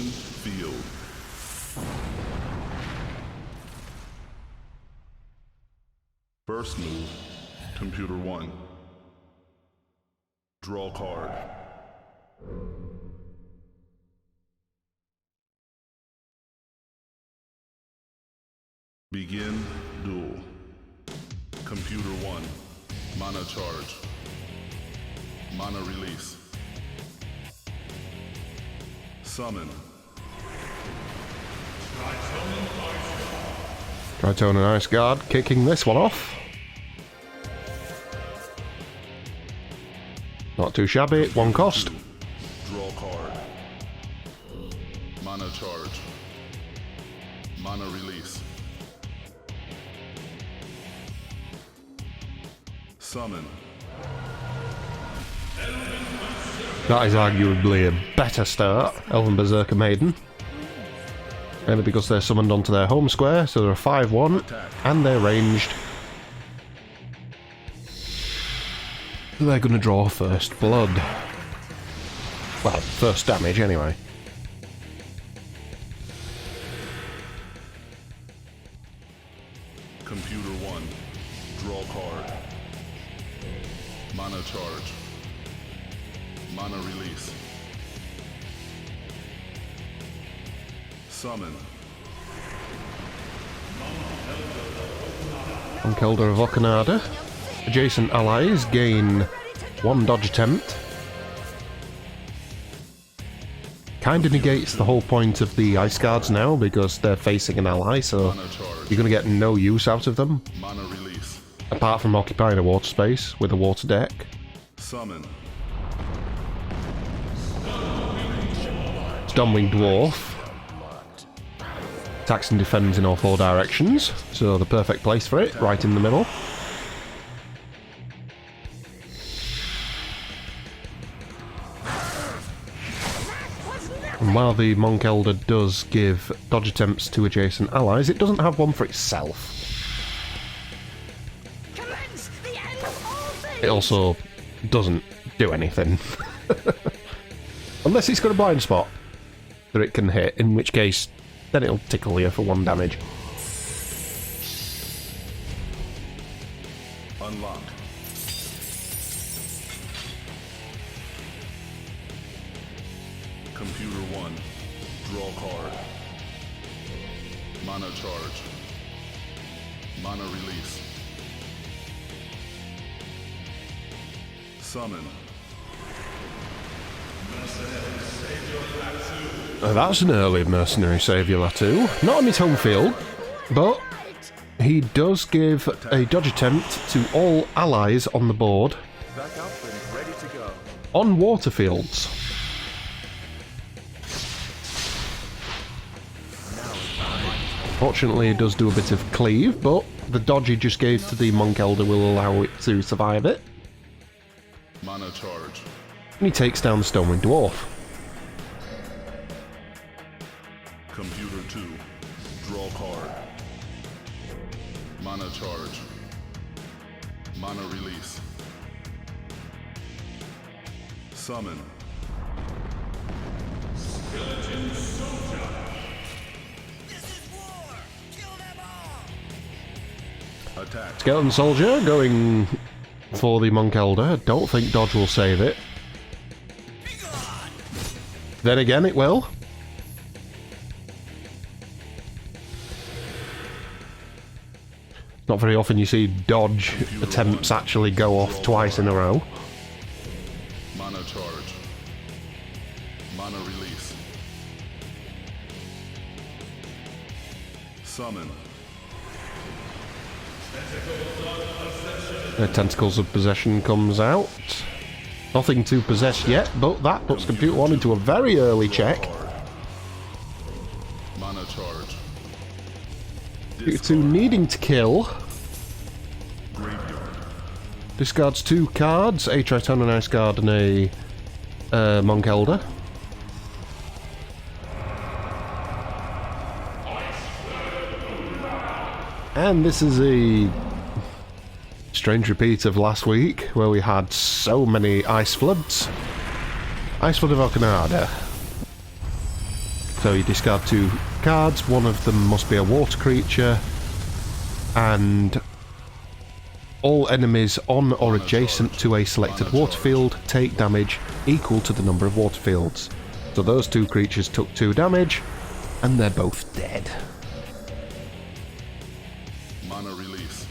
Open field. First move, computer 1. Draw card. Begin duel. Computer 1. Mana charge. Mana release. Summon. Tritone and Ice Guard kicking this one off. Not too shabby, one cost. Draw card. Mana charge. Mana release. Summon. That is arguably a better start, Elven Berserker Maiden. Mainly because they're summoned onto their home square, so they're a 5-1, and they're ranged. So they're going to draw first blood. Well, first damage anyway. Computer 1. Draw card. Mana charge. Mana release. Summon. On Kelder of Okanada, adjacent allies gain 1 dodge attempt. Kinda negates the whole point of the Ice Guards now, because they're facing an ally, so you're gonna get no use out of them. Mana release. Apart from occupying a water space with a water deck. Summon. Stormwing Dwarf. Attacks and defends in all 4 directions, so the perfect place for it, right in the middle. And while the Monk Elder does give dodge attempts to adjacent allies, it doesn't have one for itself. It also doesn't do anything. Unless it's got a blind spot that it can hit, in which case then it'll tickle you for 1 damage. Unlock. Computer 1. Draw card. Mana charge. Mana release. Summon. That's an early Mercenary Saviour Latu. Not on his home field, but he does give a dodge attempt to all allies on the board Back up and ready to go. on water fields. Fortunately, it does do a bit of cleave, but the dodge he just gave to the Monk Elder will allow it to survive it. Mana charge. And he takes down the Stormwing Dwarf. Computer 2. Draw card. Mana charge. Mana release. Summon. Attack. Skeleton Soldier going for the Monk Elder. Don't think dodge will save it. Then again, it will. Not very often you see dodge attempts actually go off twice in a row. Mana charge. Mana release. Summon. The Tentacles of Possession comes out. Nothing to possess yet, but that puts Computer 1 into a very early check. Mana charge. Computer 2 needing to kill. Graveyard. Discards 2 cards, a Tritone and Ice Guard and a Monk Elder. And this is a strange repeat of last week, where we had so many Ice Floods. Ice Flood of Okanada. So you discard 2 cards, one of them must be a water creature, and all enemies on or adjacent to a selected water field take damage equal to the number of water fields. So those 2 creatures took 2 damage, and they're both dead. Mana release.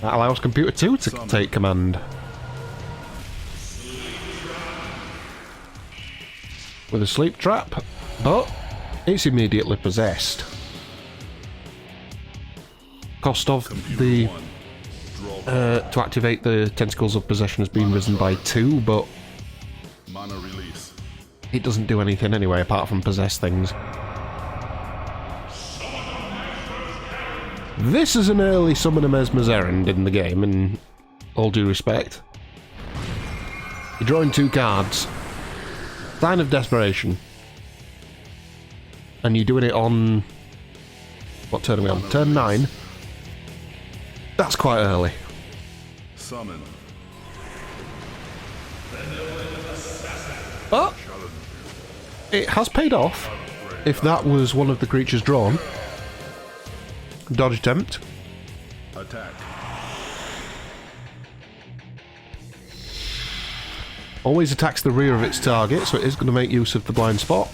That allows Computer 2 to take command. With a sleep trap, but it's immediately possessed. Cost of the to activate the Tentacles of Possession has been risen by 2, but Mana release. it doesn't do anything anyway apart from possess things. This is an early Summon a Mesmer's Errand in the game, in all due respect. You're drawing 2 cards. Sign of Desperation. And you're doing it on... what turn are we on? Turn 9. That's quite early. Summon. But it has paid off, if that was one of the creatures drawn. Dodge attempt. Attack. Always attacks the rear of its target, so it is going to make use of the blind spot.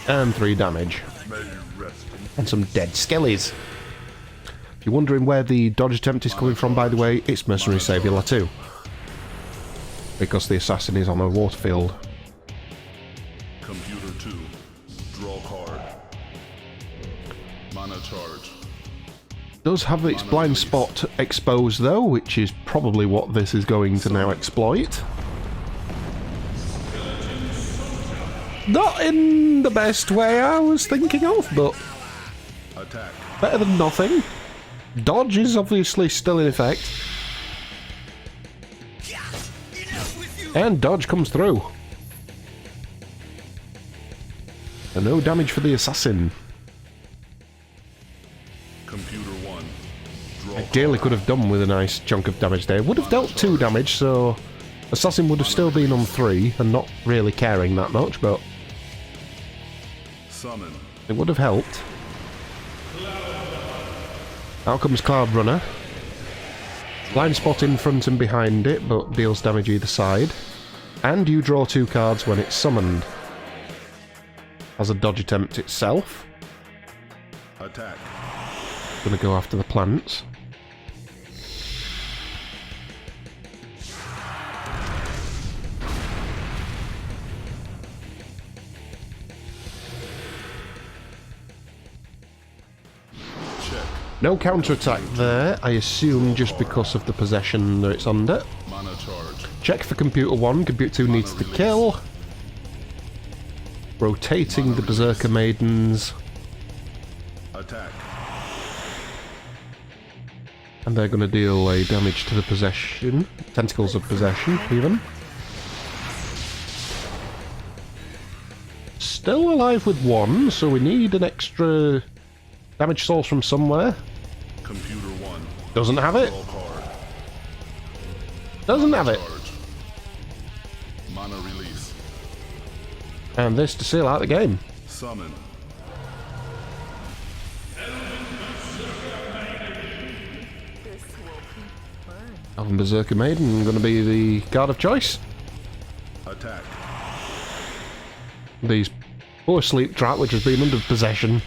And 3 damage. And some dead skellies. If you're wondering where the dodge attempt is coming from, by the way, it's Mercenary Saviour 2. Because the assassin is on a water field. Computer 2. Draw card. Mana charge. Does have its blind spot exposed though, which is probably what this is going to now exploit. Not in the best way I was thinking of, but Attack. better than nothing. Dodge is obviously still in effect. And dodge comes through. And no damage for the assassin. Computer 1. Draw Ideally could have done with a nice chunk of damage there. Would have dealt 2 damage, so assassin would have still been on 3 and not really caring that much, but Summon. it would have helped. Out comes Cloud Runner. Blind spot in front and behind it, but deals damage either side. And you draw 2 cards when it's summoned. Has a dodge attempt itself. Attack. Gonna go after the plants. Check. No counterattack there, I assume just because of the possession that it's under. Mana charge. Check for Computer 1, Computer 2 needs to kill. Rotating the Berserker Maidens. Attack. And they're going to deal a damage to the possession. Tentacles of Possession, even. Still alive with 1, so we need an extra damage source from somewhere. Computer 1. Doesn't have it. Draw card. Doesn't have it. Charge. Mana release. And this to seal out the game. Summon. Elven Berserker Maiden going to be the card of choice. Attack. These poor Sleep Trap, which has been under possession.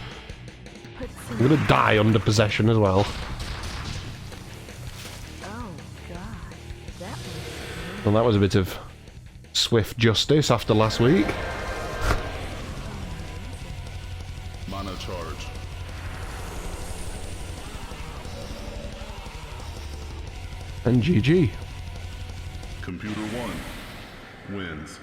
I'm going to die under possession as well. Oh God, that was Well, that was a bit of swift justice after last week. Mana charge. And GG. Computer 1 wins.